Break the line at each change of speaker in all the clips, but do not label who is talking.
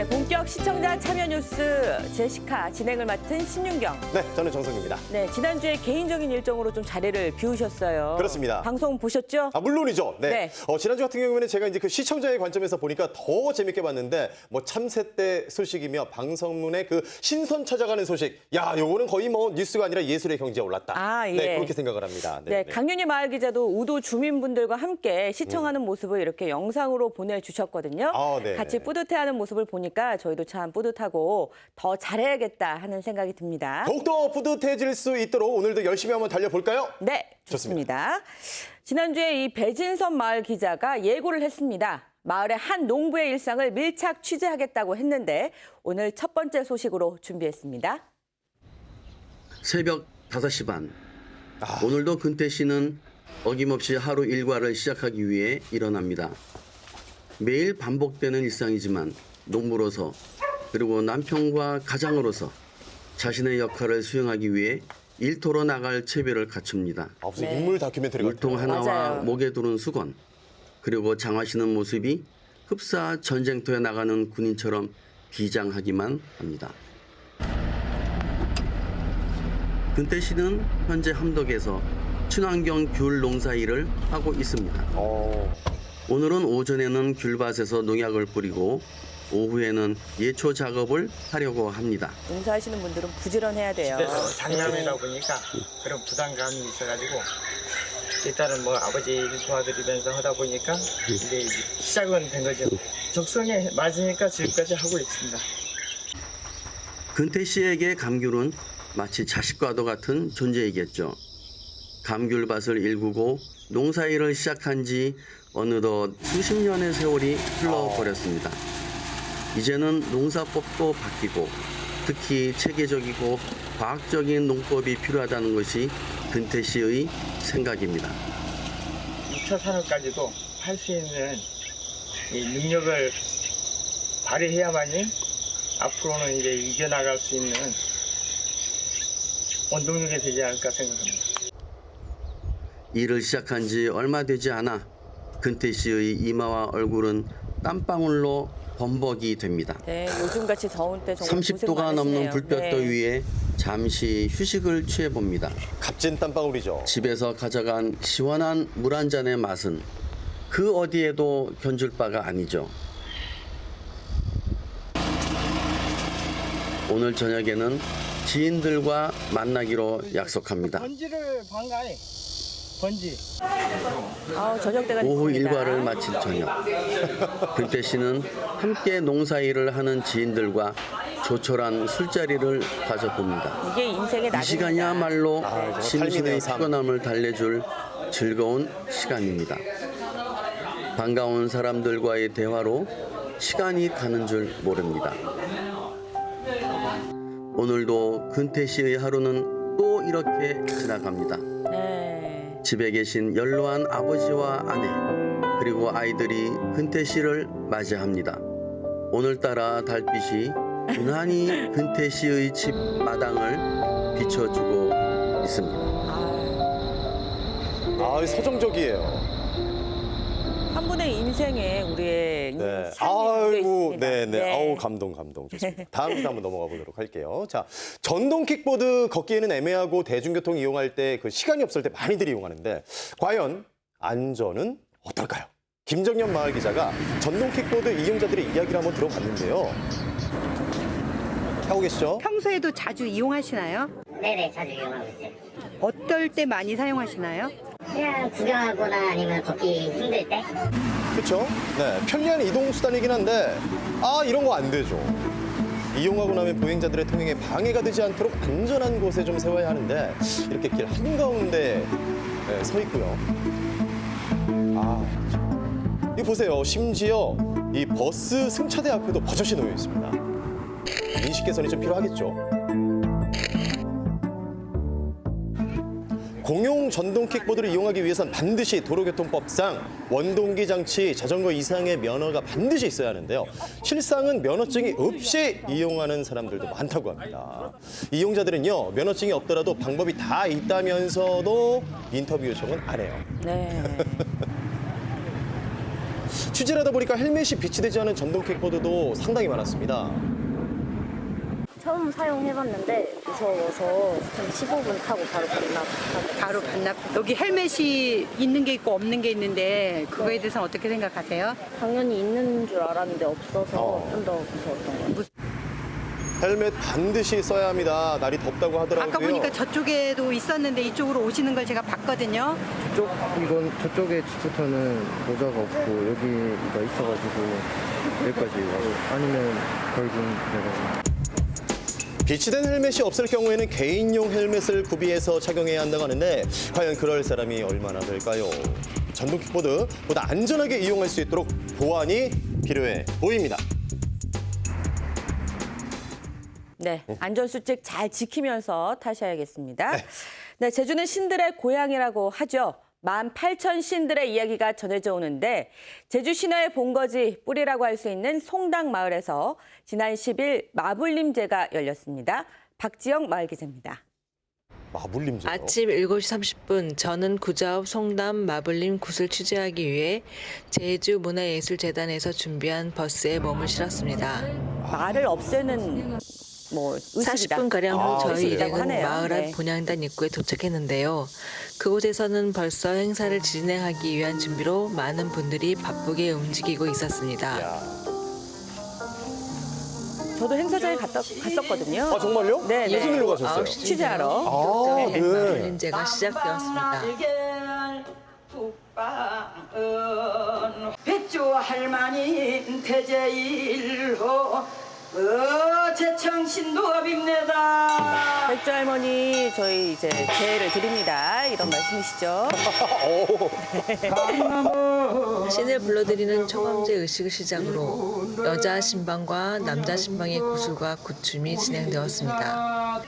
본격 시청자 참여 뉴스 제시카 진행을 맡은 신윤경.
네, 저는 정성입니다.
네, 지난주에 개인적인 일정으로 좀 자리를 비우셨어요.
그렇습니다.
방송 보셨죠?
물론이죠. 네.
네.
지난주 같은 경우에는 제가 이제 그 시청자의 관점에서 보니까 더 재밌게 봤는데 뭐 참새 때 소식이며 방송문의 그 신선 찾아가는 소식. 야, 요거는 거의 뭐 뉴스가 아니라 예술의 경지에 올랐다.
아, 예.
네, 그렇게 생각을 합니다.
네, 강윤희 마을 기자도 우도 주민분들과 함께 시청하는 모습을 이렇게 영상으로 보내주셨거든요.
아, 네.
같이 뿌듯해하는 모습을 보니까 저희도 참 뿌듯하고 더 잘해야겠다 하는 생각이 듭니다.
더욱더 뿌듯해질 수 있도록 오늘도 열심히 한번 달려볼까요?
네, 좋습니다. 지난주에 이 배진선 마을 기자가 예고를 했습니다. 마을의 한 농부의 일상을 밀착 취재하겠다고 했는데 오늘 첫 번째 소식으로 준비했습니다.
새벽 5시 반. 오늘도 근태 씨는 어김없이 하루 일과를 시작하기 위해 일어납니다. 매일 반복되는 일상이지만 농부로서 그리고 남편과 가장으로서 자신의 역할을 수행하기 위해 일터로 나갈 채비를 갖춥니다.
무슨 인물 다큐멘터리 같아요.
물통 하나와
맞아요.
목에 두른 수건, 그리고 장화시는 모습이 흡사 전쟁터에 나가는 군인처럼 비장하기만 합니다. 근태 씨는 현재 함덕에서 친환경 귤 농사 일을 하고 있습니다. 오늘은 오전에는 귤밭에서 농약을 뿌리고 오후에는 예초 작업을 하려고 합니다.
농사하시는 분들은 부지런해야 돼요.
집에서 장남이다 보니까 그런 부담감이 있어가지고 일단은 뭐 아버지 일 도와드리면서 하다 보니까 이제 시작은 된 거죠. 적성에 맞으니까 지금까지 하고 있습니다.
근태 씨에게 감귤은 마치 자식과도 같은 존재이겠죠. 감귤밭을 일구고 농사일을 시작한 지 어느덧 수십 년의 세월이 흘러버렸습니다. 이제는 농사법도 바뀌고 특히 체계적이고 과학적인 농법이 필요하다는 것이 근태 씨의 생각입니다.
2차 산업까지도 할 수 있는 이 능력을 발휘해야만이 앞으로는 이제 이겨나갈 수 있는 원동력이 되지 않을까 생각합니다.
일을 시작한 지 얼마 되지 않아 근태 씨의 이마와 얼굴은 땀방울로 범벅이 됩니다.
네, 요즘같이 더운 때 정말 고생
30도가
많으시네요.
넘는 불볕더
네.
위에 잠시 휴식을 취해봅니다.
값진 땀방울이죠.
집에서 가져간 시원한 물 한 잔의 맛은 그 어디에도 견줄 바가 아니죠. 오늘 저녁에는 지인들과 만나기로 약속합니다.
번지를 반가해. 번지.
저녁 때가
오후
됐습니다.
일과를 마친 저녁. 근태 씨는 함께 농사일을 하는 지인들과 조촐한 술자리를 가져봅니다.
이게 인생의
이
낙입니다.
시간이야말로
정말
심신의
삶이네요, 삶.
피곤함을 달래줄 즐거운 시간입니다. 반가운 사람들과의 대화로 시간이 가는 줄 모릅니다. 오늘도 근태 씨의 하루는 또 이렇게 지나갑니다.
네.
집에 계신 연로한 아버지와 아내 그리고 아이들이 근태 씨를 맞이합니다. 오늘따라 달빛이 유난히 근태 씨의 집 마당을 비춰주고 있습니다.
서정적이에요.
한 분의 인생에 우리의
네.
삶이 담겨
아이고,
있습니다.
네네. 아우, 감동. 좋습니다. 다음 주제 한번 넘어가 보도록 할게요. 자, 전동 킥보드 걷기에는 애매하고 대중교통 이용할 때 그 시간이 없을 때 많이들 이용하는데 과연 안전은 어떨까요? 김정연 마을 기자가 전동 킥보드 이용자들의 이야기를 한번 들어봤는데요. 하고 계시죠?
평소에도 자주 이용하시나요?
네네, 자주 이용하고 있어요.
어떨 때 많이 사용하시나요?
그냥 구경하거나 아니면 걷기 힘들 때?
그렇죠? 네, 편리한 이동 수단이긴 한데 이런 거 안 되죠. 이용하고 나면 보행자들의 통행에 방해가 되지 않도록 안전한 곳에 좀 세워야 하는데 이렇게 길 한가운데 서 있고요. 이거 보세요. 심지어 이 버스 승차대 앞에도 버젓이 놓여 있습니다. 인식 개선이 좀 필요하겠죠. 공용 전동 킥보드를 이용하기 위해선 반드시 도로교통법상 원동기 장치, 자전거 이상의 면허가 반드시 있어야 하는데요. 실상은 면허증이 없이 이용하는 사람들도 많다고 합니다. 이용자들은요, 면허증이 없더라도 방법이 다 있다면서도 인터뷰 요청은 안 해요.
네.
취재를 하다 보니까 헬멧이 비치되지 않은 전동 킥보드도 상당히 많았습니다.
처음 사용해봤는데 무서워서 한 15분 타고 바로 반납하고.
바로 반납. 여기 헬멧이 있는 게 있고 없는 게 있는데 그거에 대해서는 어떻게 생각하세요?
당연히 있는 줄 알았는데 없어서 좀 더 무서웠던 것 같아요.
헬멧 반드시 써야 합니다. 날이 덥다고 하더라고요.
아까 보니까 저쪽에도 있었는데 이쪽으로 오시는 걸 제가 봤거든요.
저쪽에부터는 모자가 없고 여기가 있어가지고 여기까지 와서 아니면 결국 내가
비치된 헬멧이 없을 경우에는 개인용 헬멧을 구비해서 착용해야 한다고 하는데 과연 그럴 사람이 얼마나 될까요? 전동 킥보드 보다 안전하게 이용할 수 있도록 보완이 필요해 보입니다.
네, 안전수칙 잘 지키면서 타셔야겠습니다. 네, 제주는 신들의 고향이라고 하죠. 18,000 신들의 이야기가 전해져 오는데 제주 신화의 본거지 뿌리라고 할 수 있는 송당 마을에서 지난 10일 마불림제가 열렸습니다. 박지영 마을 기자입니다.
마불림제요?
아침 7시 30분 저는 구자읍 송담 마불림 굿을 취재하기 위해 제주문화예술재단에서 준비한 버스에 몸을 실었습니다.
말을 없애는 의식이다.
40분가량 후 저희
의식이라고
일행은
하네요.
마을 앞
네.
본향단 입구에 도착했는데요. 그곳에서는 벌써 행사를 진행하기 위한 준비로 많은 분들이 바쁘게 움직이고 있었습니다.
저도 행사장에 갔었거든요.
아 정말요?
네,
무슨 일로 가셨어요?
9시
취재하러.
아, 네.
마불림제가 시작되었습니다.
백조 할머니 태제일호 제청신도입니다.
백조 할머니 저희 이제 제를 드립니다. 이런 말씀이시죠?
신을 불러들이는 초감제 의식을 시작으로 여자 신방과 남자 신방의 구슬과 굿춤이 진행되었습니다.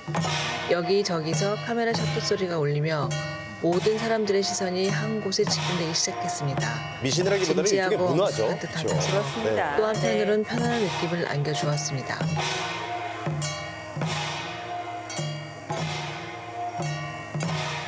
여기저기서 카메라 셔터 소리가 울리며 모든 사람들의 시선이 한 곳에 집중되기 시작했습니다.
미신이라기보다는 일종의
진지하고
문화죠.
따뜻한
그렇죠?
그렇습니다.
또 한편으로는 편안한 느낌을 안겨주었습니다.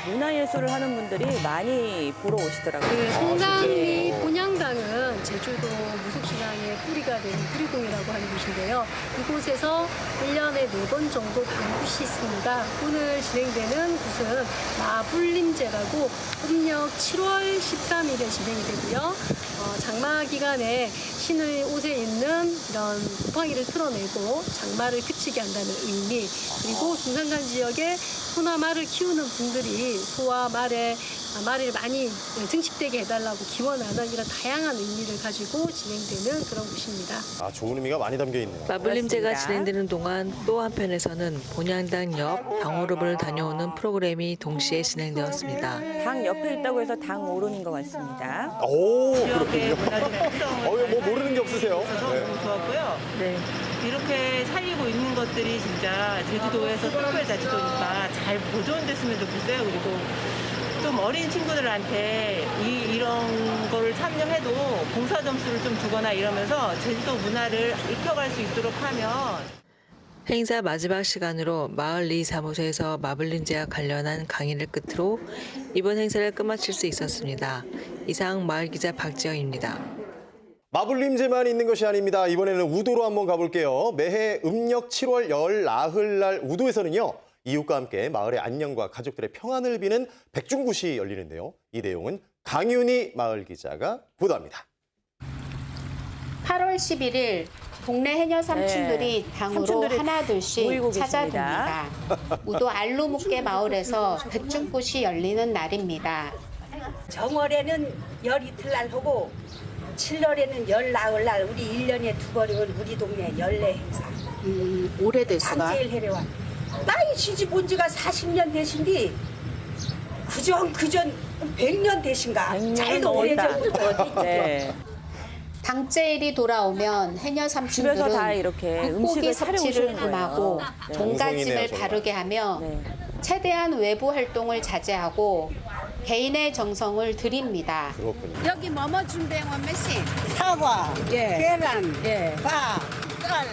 문화예술을 하는 분들이 많이 보러 오시더라고요.
그 송당리 본향당은 제주도 무속신앙의 뿌리가 되는 뿌리공이라고 하는 곳인데요. 이곳에서 1년에 4번 정도 방굿이 있습니다. 오늘 진행되는 굿은 마불림제라고 음력 7월 13일에 진행이 되고요. 장마 기간에 신의 옷에 있는 이런 곰팡이를 틀어내고 장마를 그치게 한다는 의미, 그리고 중산간 지역에 소나 말을 키우는 분들이 소와 말을 많이 증식되게 해달라고 기원하는 이런 다양한 의미를 가지고 진행되는 그런 곳입니다.
아 좋은 의미가 많이 담겨 있네요.
마불림제가
그렇습니다.
진행되는 동안 또 한편에서는 본향당 옆 당오름을 다녀오는 프로그램이 동시에 진행되었습니다.
당 옆에 있다고 해서 당 오름인 것 같습니다.
오 그렇군요. 뭐 모르는 게 없으세요?
너무 좋았고요.
네.
이렇게 살리고 있는 것들이 진짜 제주도에서 특별자치도니까 잘 보존됐으면 좋겠어요. 그리고 좀 어린 친구들한테 이런 거를 참여해도 봉사 점수를 좀 주거나 이러면서 제주도 문화를 익혀갈 수 있도록 하면.
행사 마지막 시간으로 마을 리 사무소에서 마불림제와 관련한 강의를 끝으로 이번 행사를 끝마칠 수 있었습니다. 이상 마을 기자 박지영입니다.
마불림제만 있는 것이 아닙니다. 이번에는 우도로 한번 가볼게요. 매해 음력 7월 열 나흘날 우도에서는요. 이웃과 함께 마을의 안녕과 가족들의 평안을 비는 백중굿이 열리는데요. 이 내용은 강윤희 마을 기자가 보도합니다.
8월 11일 동네 해녀 삼촌들이 당으로
삼촌들이
하나둘씩
모이고
찾아듭니다. 우도 알루묵계 마을에서 백중꽃이 열리는 날입니다.
정월에는 열 이틀날 하고 7월에는 열 나흘날 우리 1년에 2번이면 우리 동네 연례 행사.
오래됐어요.
산제일 해례와 나이 시집 온 지가 40년 되신디 그전 100년 되신가.
100년
잘도
넘었다.
오래전부터
네.
당제일이 돌아오면 해녀
집에서 다
삼촌들은
이렇게
물고기
음식을
섭취를
차려오시는 거예요.
금하고
네.
종갓집을
정성이네요, 정말.
바르게 하며
네.
최대한 외부 활동을 자제하고 개인의 정성을 드립니다.
그렇군요.
여기 뭐뭐 준비한 몇씩?
사과, 계란, 밥, 쌀,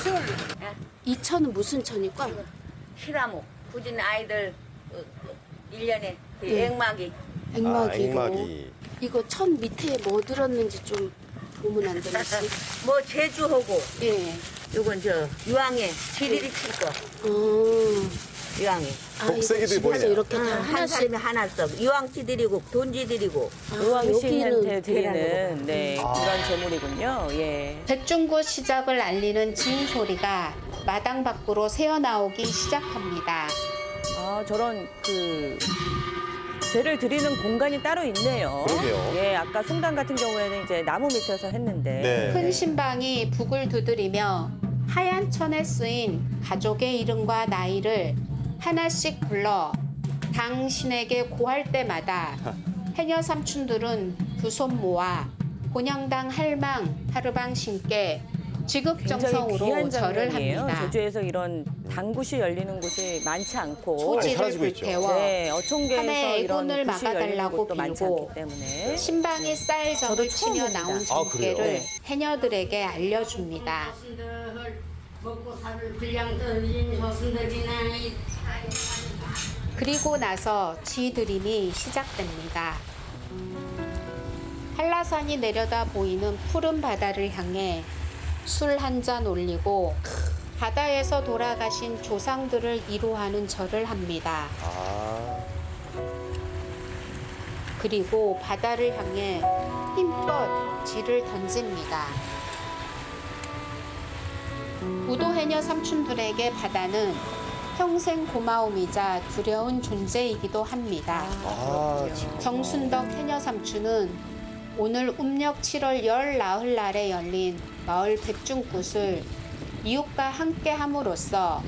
술.
이 천은 무슨 천일까?
히라목. 굳이 아이들 1년에 액마기.
아, 액마기.
이거 천 밑에 뭐 들었는지 좀 보면 안 되겠지?
뭐 제주하고
예.
요건 저 유황에 지리리 칠 거. 유황에.
복세기도
집에서
보이네요.
이렇게 다
한
하나씩.
사람이 하나 써. 유황지 드리고 돈지 드리고.
의왕신한테 드리는
계란으로.
네, 그런 제물이군요. 예.
백중구 시작을 알리는 징소리가 마당 밖으로 새어나오기 시작합니다.
아, 저런 제를 드리는 공간이 따로 있네요.
그러게요.
예, 아까 송단 같은 경우에는 이제 나무 밑에서 했는데.
네.
큰 신방이 북을 두드리며 하얀 천에 쓰인 가족의 이름과 나이를 하나씩 불러 당신에게 고할 때마다 해녀 삼촌들은 두 손 모아 본향당 할망 하루방 신께
굉장히
지극정성으로
귀한
절을
장면이에요.
합니다.
제주에서 이런 당굿이 열리는 곳이 많지 않고.
토지를
사라지고 있죠.
불태워
네, 어촌계에서
한해
이런
애군을
굿이 열리는
막아달라고
곳도 많지
빌고
않기 때문에.
신방이 쌀적을
저도 처음
치며
봅니다.
나온
아, 그래요?
정계를
네.
해녀들에게 알려줍니다. 그리고 나서 지드림이 시작됩니다. 한라산이 내려다 보이는 푸른 바다를 향해 술 한 잔 올리고 바다에서 돌아가신 조상들을 위로하는 절을 합니다.
아,
그리고 바다를 향해 힘껏 질을 던집니다. 우도해녀 삼촌들에게 바다는 평생 고마움이자 두려운 존재이기도 합니다. 정순덕 해녀 삼촌은 오늘 음력 7월 열 나흘날에 열린 마을 백중굿을 이웃과 함께 함으로써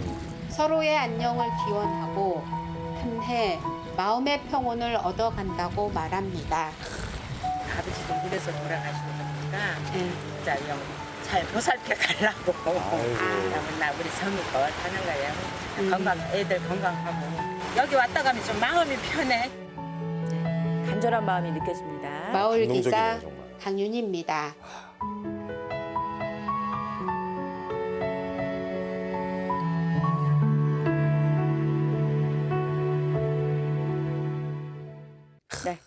서로의 안녕을 기원하고 한해 마음의 평온을 얻어간다고 말합니다.
아버지도 물에서 돌아가시고 그러니까 진짜 잘 보살펴 가려고. 나 우리 성의껏 하는 거예요. 건강, 애들 건강하고. 여기 왔다 가면 좀 마음이 편해.
간절한 마음이 느껴집니다.
마을
감동적이네요,
기사
정말.
강윤입니다.
네.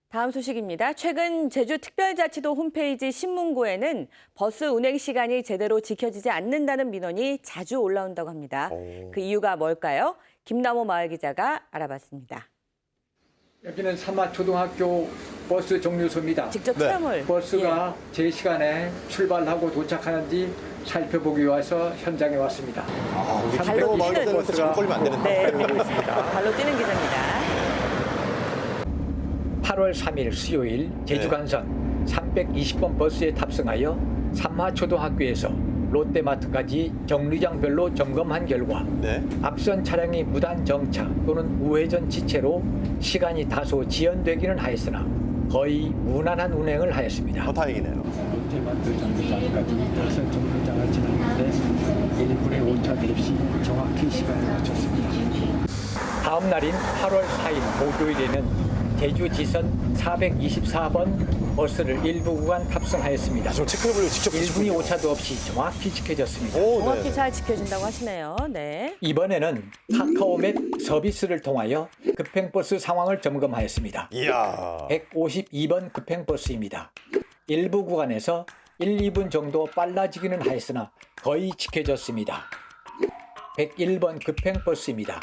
다음 소식입니다. 최근 제주특별자치도 홈페이지 신문고에는 버스 운행 시간이 제대로 지켜지지 않는다는 민원이 자주 올라온다고 합니다. 그 이유가 뭘까요? 김남호 마을 기자가 알아봤습니다.
여기는 삼화초등학교 버스 정류소입니다.
직접 체험을.
버스가 제 시간에 출발하고 도착하는지 살펴보기 위해서 현장에 왔습니다.
우리 김남호 마을 기자한테 잘못 걸리면 안 되는데.
네, 발로 뛰는 기자입니다.
8월 3일 수요일 제주간선 320번 버스에 탑승하여 삼화초등학교에서 롯데마트까지 정류장별로 점검한 결과 앞선 차량이 무단 정차 또는 우회전 지체로 시간이 다소 지연되기는 하였으나 거의 무난한 운행을 하였습니다.
다행이네요.
롯데마트 정류장까지 5 정류장을 지났는데 일본의 오차도 없이 정확히 시간을 맞췄습니다. 다음 날인 8월 4일 목요일에는 제주 지선 424번 버스를 일부 구간 탑승하였습니다.
저 체크를 직접
1분의 오차도 없이 정확히 지켜졌습니다.
정확히 잘 지켜진다고 하시네요. 네.
이번에는 카카오맵 서비스를 통하여 급행버스 상황을 점검하였습니다.
이야.
152번 급행버스입니다. 일부 구간에서 1, 2분 정도 빨라지기는 하였으나 거의 지켜졌습니다. 101번 급행버스입니다.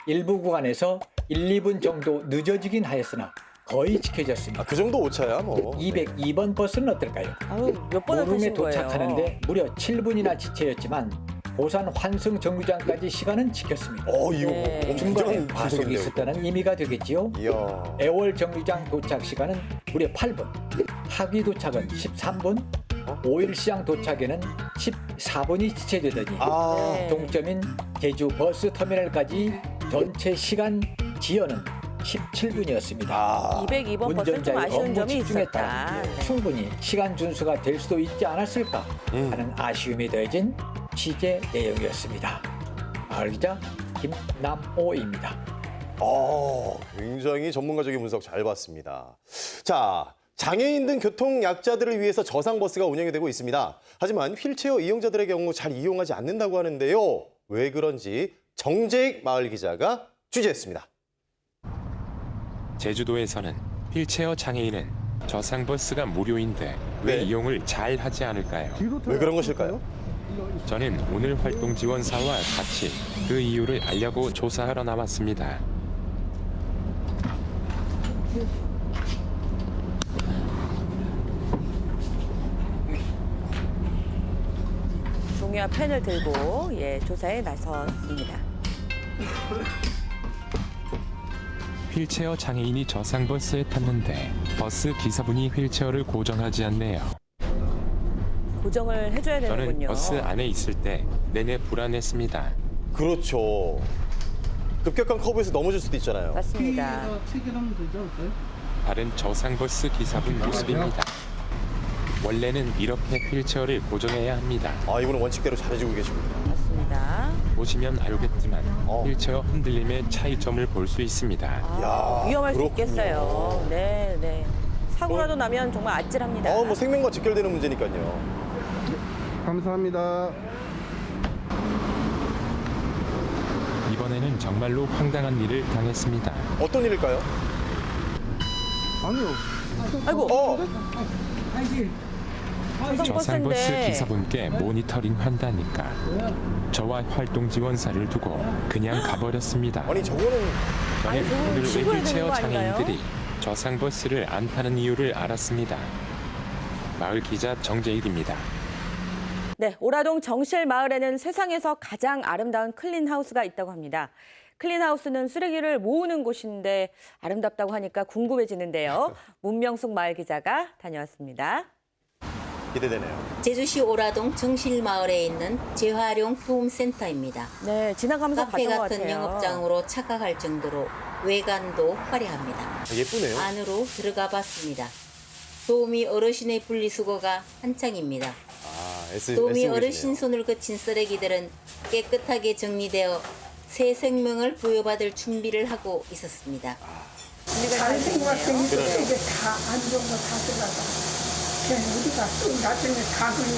일부 구간에서 1, 2분 정도 늦어지긴 하였으나 거의 지켜졌습니다.
그 정도 오차야 뭐.
202번 버스는 어떨까요?
몇 번을
모름에
타신 거예요?
도착하는데 무려 7분이나 지체였지만 고산 환승 정류장까지 시간은 지켰습니다.
이거
중간에
엄청
과속이
분석인데요,
있었다는 의미가 되겠지요.
이야.
애월 정류장 도착 시간은 무려 8분, 하기 도착은 13분, 5일 시장 도착에는 14분이 지체되더니 동점인 제주 버스 터미널까지 전체 시간 지연은 17분이었습니다.
202번 버스는 좀 아쉬운 점이 있었다.
충분히 시간 준수가 될 수도 있지 않았을까 하는 아쉬움이 더해진 취재 내용이었습니다. 마을 기자 김남호입니다.
굉장히 전문가적인 분석 잘 봤습니다. 자, 장애인 등 교통약자들을 위해서 저상버스가 운영이 되고 있습니다. 하지만 휠체어 이용자들의 경우 잘 이용하지 않는다고 하는데요. 왜 그런지 정재익 마을 기자가 취재했습니다.
제주도에서는 휠체어 장애인은 저상버스가 무료인데 왜
네.
이용을 잘 하지 않을까요?
왜 그런 것일까요?
저는 오늘 활동지원사와 같이 그 이유를 알려고 조사하러 나왔습니다.
종이와 펜을 들고 조사에 나섰습니다.
휠체어 장애인이 저상버스에 탔는데 버스 기사분이 휠체어를 고정하지 않네요.
고정을 해줘야
저는
되는군요.
버스 안에 있을 때 내내 불안했습니다.
그렇죠. 급격한 커브에서 넘어질 수도 있잖아요.
맞습니다.
다른 저상버스 기사분 모습입니다. 원래는 이렇게 휠체어를 고정해야 합니다.
아, 이분은 원칙대로 잘해주고 계시군요.
맞습니다.
보시면 알겠지만 휠체어 흔들림의 차이점을 볼 수 있습니다.
위험할 수
그렇군요.
있겠어요. 네. 사고라도 나면 정말 아찔합니다.
뭐 생명과 직결되는 문제니까요.
감사합니다.
이번에는 정말로 황당한 일을 당했습니다.
어떤 일일까요?
아니요.
아이고.
저상버스 기사분께 모니터링 한다니까 저와 활동지원사를 두고 그냥 가버렸습니다.
아니, 저거는
저는 오늘 왜
신고해야 되는
휠체어
거 아닌가요?
장애인들이 저상버스를 안 타는 이유를 알았습니다. 마을 기자 정재일입니다.
네, 오라동 정실마을에는 세상에서 가장 아름다운 클린하우스가 있다고 합니다. 클린하우스는 쓰레기를 모으는 곳인데 아름답다고 하니까 궁금해지는데요. 문명숙 마을 기자가 다녀왔습니다.
기대되네요.
제주시 오라동 정실마을에 있는 재활용 도움센터입니다.
네, 지나가면서
카페
봤던 것
같은
같아요.
영업장으로 착각할 정도로 외관도 화려합니다.
예쁘네요.
안으로 들어가 봤습니다. 도우미 어르신의 분리수거가 한창입니다. 도우미 어르신 손을 거친 쓰레기들은 깨끗하게 정리되어 새 생명을 부여받을 준비를 하고 있었습니다.
잘생긴 것 같으니 이게 다 안 좋은 거 다 들어가서 그냥 우리가 또 나중에 가거니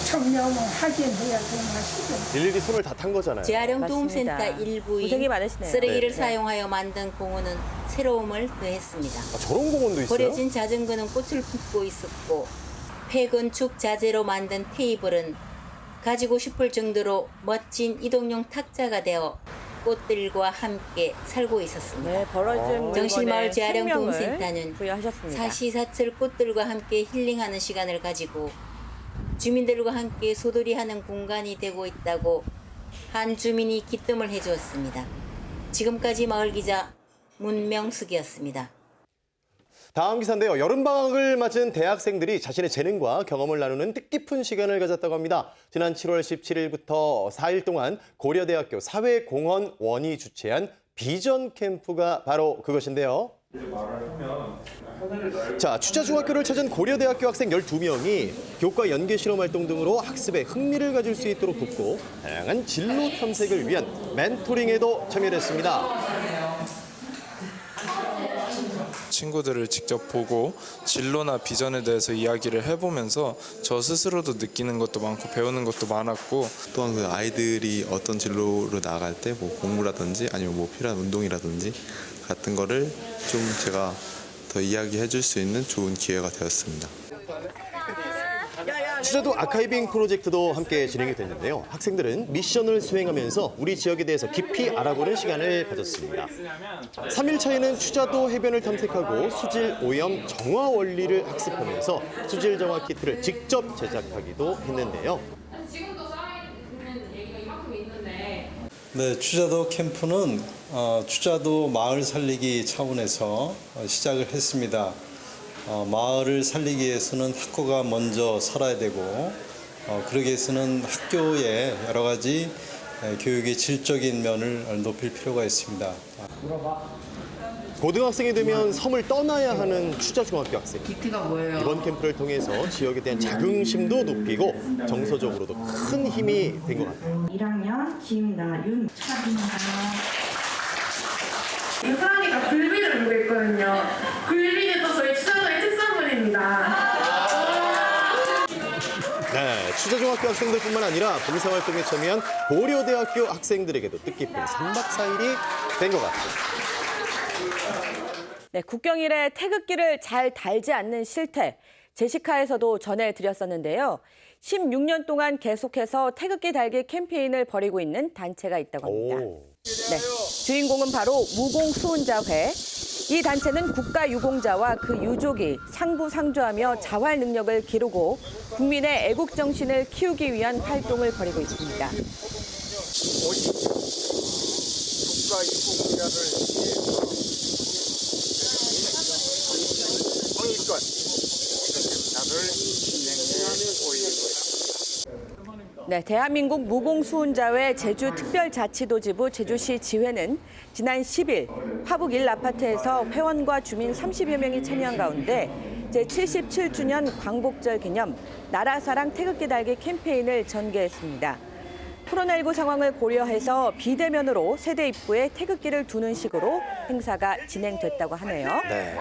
청렴을 하긴 해야 더 맛있죠.
일일이 손을 다 탄 거잖아요.
재활용
맞습니다.
도움센터 일부인
고생이 많으시네요.
쓰레기를
네.
사용하여 만든 공원은 새로움을 더했습니다.
저런 공원도 있어요?
버려진 자전거는 꽃을 품고 있었고 폐건축 자재로 만든 테이블은 가지고 싶을 정도로 멋진 이동용 탁자가 되어 꽃들과 함께 살고 있었습니다.
네, 벌어진
정실마을
물건에
재활용
생명을
도움센터는
부여하셨습니다.
사시사철 꽃들과 함께 힐링하는 시간을 가지고 주민들과 함께 소돌이하는 공간이 되고 있다고 한 주민이 기뜸을 해주었습니다. 지금까지 마을 기자 문명숙이었습니다.
다음 기사인데요. 여름방학을 맞은 대학생들이 자신의 재능과 경험을 나누는 뜻깊은 시간을 가졌다고 합니다. 지난 7월 17일부터 4일 동안 고려대학교 사회공헌원이 주최한 비전 캠프가 바로 그것인데요. 자, 추자중학교를 찾은 고려대학교 학생 12명이 교과 연계 실험 활동 등으로 학습에 흥미를 가질 수 있도록 돕고 다양한 진로 탐색을 위한 멘토링에도 참여했습니다.
친구들을 직접 보고 진로나 비전에 대해서 이야기를 해보면서 저 스스로도 느끼는 것도 많고 배우는 것도 많았고
또한 그 아이들이 어떤 진로로 나아갈 때 뭐 공부라든지 아니면 뭐 필요한 운동이라든지 같은 거를 좀 제가 더 이야기해 줄 수 있는 좋은 기회가 되었습니다.
추자도 아카이빙 프로젝트도 함께 진행이 됐는데요. 학생들은 미션을 수행하면서 우리 지역에 대해서 깊이 알아보는 시간을 가졌습니다. 3일차에는 추자도 해변을 탐색하고 수질 오염 정화 원리를 학습하면서 수질 정화 키트를 직접 제작하기도 했는데요.
네, 추자도 캠프는 추자도 마을 살리기 차원에서 시작을 했습니다. 마을을 살리기 위해서는 학교가 먼저 살아야 되고 그러기 위해서는 학교의 여러 가지 교육의 질적인 면을 높일 필요가 있습니다.
고등학생이 되면 섬을 떠나야 하는 추자중학교 학생. 이번 캠프를 통해서 지역에 대한 자긍심도 높이고 정서적으로도 큰 힘이 된 것 같아요.
1학년 김나윤 축하드립니다. 유산이가 굴비를 보고 있거든요. 굴비는 또 저희 추자도의 특산물입니다.
네, 추자중학교 학생들뿐만 아니라 봉사활동에 참여한 고려대학교 학생들에게도 뜻깊은 3박 4일이 된 것 같아요.
네, 국경일에 태극기를 잘 달지 않는 실태, 제시카에서도 전해드렸었는데요. 16년 동안 계속해서 태극기 달기 캠페인을 벌이고 있는 단체가 있다고 합니다. 네, 주인공은 바로 무공수훈자회. 이 단체는 국가유공자와 그 유족이 상부상조하며 자활 능력을 기르고 국민의 애국 정신을 키우기 위한 활동을 벌이고 있습니다. 네, 대한민국 무공수훈자회 제주특별자치도지부 제주시 지회는 지난 10일 화북 1아파트에서 회원과 주민 30여 명이 참여한 가운데 제77주년 광복절 기념 나라사랑 태극기 달기 캠페인을 전개했습니다. 코로나19 상황을 고려해서 비대면으로 세대 입구에 태극기를 두는 식으로 행사가 진행됐다고 하네요.
네.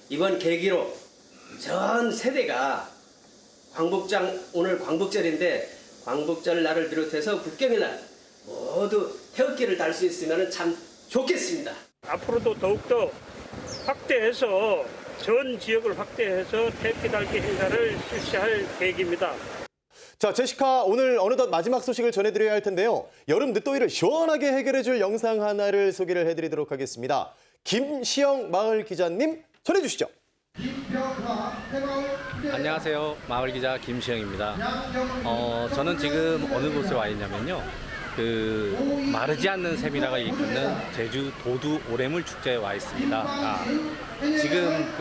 이번 계기로 전 세대가 오늘 광복절인데 광복절 날을 비롯해서 국경일 날 모두 태극기를 달 수 있으면 참 좋겠습니다.
앞으로도 더욱더 확대해서 전 지역을 확대해서 태극기 달기 행사를 실시할 계획입니다.
자, 제시카 오늘 어느덧 마지막 소식을 전해드려야 할 텐데요. 여름 늦더위를 시원하게 해결해줄 영상 하나를 소개를 해드리도록 하겠습니다. 김시영 마을 기자님 전해주시죠.
안녕하세요. 마을 기자 김시영입니다. 저는 지금 어느 곳에 와 있냐면요. 마르지 않는 샘이라고 이끄는 제주 도두 오래물 축제에 와 있습니다. 지금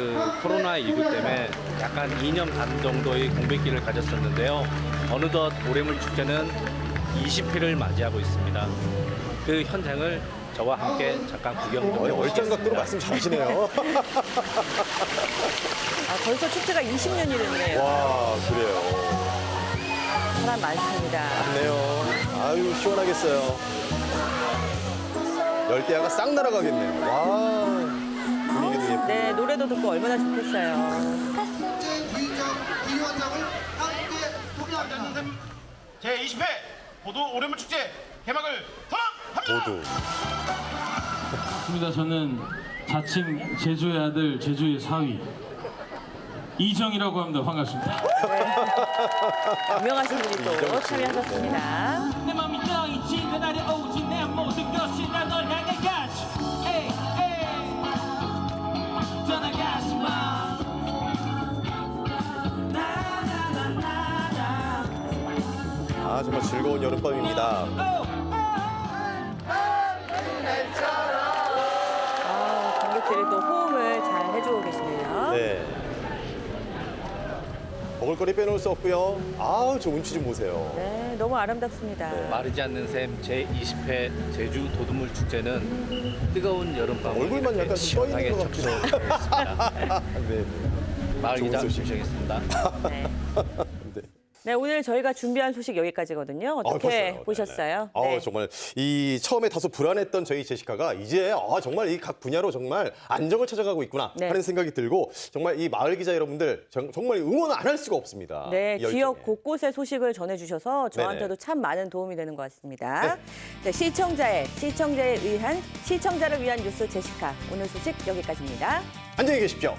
코로나19 때문에 약간 2년 반 정도의 공백기를 가졌었는데요. 어느덧 오래물 축제는 20회를 맞이하고 있습니다. 그 현장을 저와 함께 잠깐 구경 좀 해보시겠습니다.
얼짱각도로 말씀 잘하시네요.
벌써 축제가 20년이 됐네요.
와, 그래요.
사람 많습니다.
맞네요. 아유, 시원하겠어요. 열대야가 싹 날아가겠네요. 와, 분위기도 예쁘고.
네, 노래도 듣고 얼마나 좋겠어요.
제20회 보도 오래물 축제 개막을 선언합니다.
반갑습니다. 저는 자칭 제주의 아들, 제주의 사위 이정이라고 합니다. 반갑습니다.
유명하신 분이 또 참여하셨습니다.
내 맘이 떠있지 그날이 오지 내 모든 것이 다 널 향해 가지 에이 에이 떠나가지 마
아, 정말 즐거운 여름밤입니다.
관객들이 또 호응을 잘 해주고 계시네요.
네. 먹을거리 빼놓을 수 없고요. 아우, 저 운치 좀 보세요.
네, 너무 아름답습니다.
마르지 않는 샘 제20회 제주 도두물 축제는 뜨거운 여름밤을
얼굴만 약간 좀 떠 있는 것 같기도
하고
네.
마을 기자
좋은 소식.
김시영이었습니다.
네. 네, 오늘 저희가 준비한 소식 여기까지거든요. 어떻게 보셨어요? 네.
정말 이 처음에 다소 불안했던 저희 제시카가 이제 정말 이 각 분야로 정말 안정을 찾아가고 있구나 하는 생각이 들고 정말 이 마을 기자 여러분들 정말 응원 안 할 수가 없습니다.
네,
이 열정에.
지역 곳곳의 소식을 전해주셔서 저한테도 참 많은 도움이 되는 것 같습니다. 네, 시청자를 위한 뉴스 제시카. 오늘 소식 여기까지입니다.
안녕히 계십시오.